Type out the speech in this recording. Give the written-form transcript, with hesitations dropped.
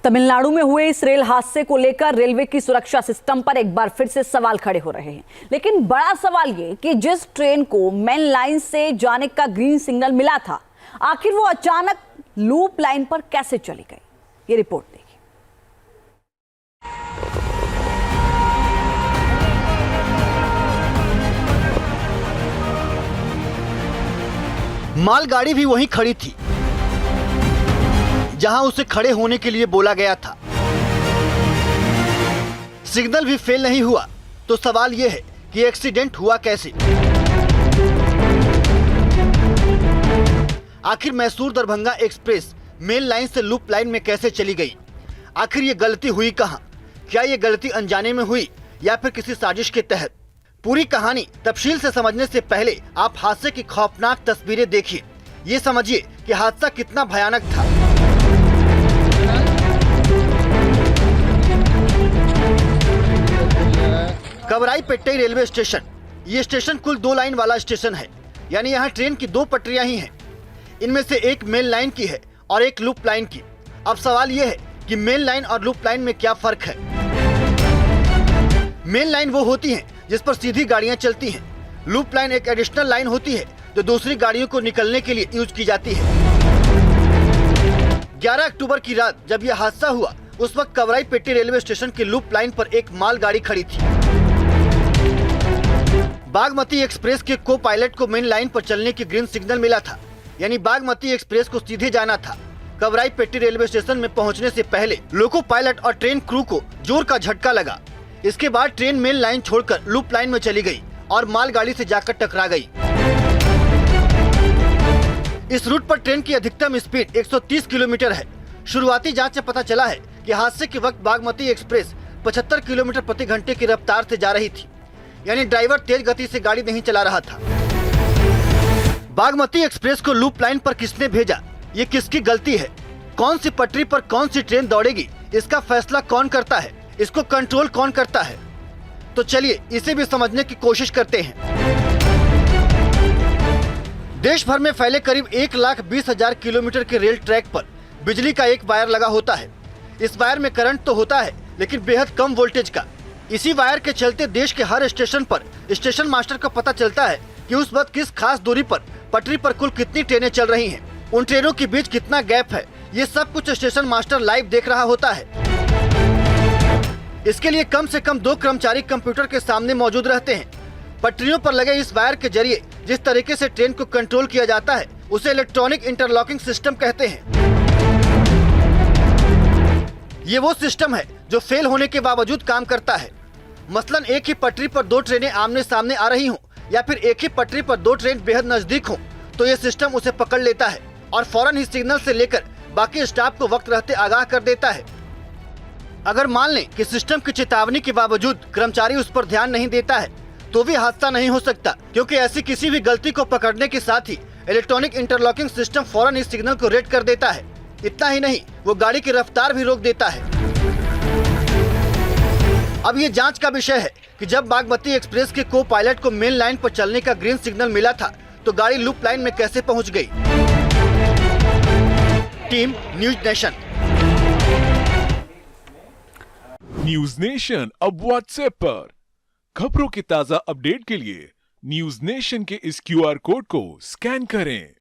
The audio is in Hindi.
तमिलनाडु में हुए इस रेल हादसे को लेकर रेलवे की सुरक्षा सिस्टम पर एक बार फिर से सवाल खड़े हो रहे हैं। लेकिन बड़ा सवाल ये कि जिस ट्रेन को मेन लाइन से जाने का ग्रीन सिग्नल मिला था, आखिर वो अचानक लूप लाइन पर कैसे चली गई? ये रिपोर्ट देखिए। मालगाड़ी भी वहीं खड़ी थी जहां उसे खड़े होने के लिए बोला गया था। सिग्नल भी फेल नहीं हुआ, तो सवाल यह है कि एक्सीडेंट हुआ कैसे? आखिर Mysore Darbhanga express main line से लूप लाइन में कैसे चली गई? आखिर ये गलती हुई कहां? क्या ये गलती अनजाने में हुई या फिर किसी साजिश के तहत? पूरी कहानी तफसील से समझने से पहले आप हादसे की खौफनाक तस्वीरें देखिए। ये समझिए कि हादसा कितना भयानक था। कवराईपेट्टई रेलवे स्टेशन। ये स्टेशन कुल 2 लाइन वाला स्टेशन है, यानी यहाँ ट्रेन की 2 पटरियां ही हैं। इनमें से एक मेन लाइन की है और एक लूप लाइन की। अब सवाल ये है कि मेन लाइन और लूप लाइन में क्या फर्क है? मेन लाइन वो होती है जिस पर सीधी गाड़ियां चलती हैं। लूप लाइन एक एडिशनल लाइन होती है जो दूसरी गाड़ियों को निकलने के लिए यूज की जाती है। 11 अक्टूबर की रात जब यह हादसा हुआ, उस वक्त कवराईपेट्टई रेलवे स्टेशन की लूप लाइन पर एक मालगाड़ी खड़ी थी। बागमती एक्सप्रेस के को पायलट को मेन लाइन पर चलने की ग्रीन सिग्नल मिला था, यानी बागमती एक्सप्रेस को सीधे जाना था। कवराईपेट्टई रेलवे स्टेशन में पहुंचने से पहले लोको पायलट और ट्रेन क्रू को जोर का झटका लगा। इसके बाद ट्रेन मेन लाइन छोड़कर लूप लाइन में चली गई और मालगाड़ी से जाकर टकरा गई। इस रूट पर ट्रेन की अधिकतम स्पीड 130 किलोमीटर है। शुरुआती जांच से पता चला है कि हादसे के वक्त बागमती एक्सप्रेस 75 किलोमीटर प्रति घंटे की रफ्तार से जा रही थी, यानी ड्राइवर तेज गति से गाड़ी नहीं चला रहा था। बागमती एक्सप्रेस को लूप लाइन पर किसने भेजा? ये किसकी गलती है? कौन सी पटरी पर कौन सी ट्रेन दौड़ेगी, इसका फैसला कौन करता है? इसको कंट्रोल कौन करता है? तो चलिए इसे भी समझने की कोशिश करते हैं। देश भर में फैले करीब 1,20,000 किलोमीटर के रेल ट्रैक पर बिजली का एक वायर लगा होता है। इस वायर में करंट तो होता है, लेकिन बेहद कम वोल्टेज का। इसी वायर के चलते देश के हर स्टेशन पर स्टेशन मास्टर को पता चलता है कि उस वक्त किस खास दूरी पर पटरी पर कुल कितनी ट्रेनें चल रही हैं, उन ट्रेनों के बीच कितना गैप है। ये सब कुछ स्टेशन मास्टर लाइव देख रहा होता है। इसके लिए कम से कम 2 कर्मचारी कंप्यूटर के सामने मौजूद रहते हैं। पटरियों पर लगे इस वायर के जरिए जिस तरीके से ट्रेन को कंट्रोल किया जाता है, उसे इलेक्ट्रॉनिक इंटरलॉकिंग सिस्टम कहते हैं। ये वो सिस्टम है जो फेल होने के बावजूद काम करता है। मसलन एक ही पटरी पर 2 ट्रेनें आमने सामने आ रही हों या फिर एक ही पटरी पर 2 ट्रेन बेहद नजदीक हों, तो ये सिस्टम उसे पकड़ लेता है और फौरन ही सिग्नल से लेकर बाकी स्टाफ को वक्त रहते आगाह कर देता है। अगर मान लें कि सिस्टम की चेतावनी के बावजूद कर्मचारी उस पर ध्यान नहीं देता है, तो भी हादसा नहीं हो सकता, क्योंकि ऐसी किसी भी गलती को पकड़ने के साथ ही इलेक्ट्रॉनिक इंटरलॉकिंग सिस्टम फौरन इस सिग्नल को रेड कर देता है। इतना ही नहीं, वो गाड़ी की रफ्तार भी रोक देता है। अब ये जांच का विषय है कि जब बागमती एक्सप्रेस के को पायलट को मेन लाइन पर चलने का ग्रीन सिग्नल मिला था, तो गाड़ी लूप लाइन में कैसे पहुंच गई? Team news nation. News nation अब व्हाट्सएप पर खबरों की ताजा अपडेट के लिए न्यूज नेशन के इस QR कोड को स्कैन करें।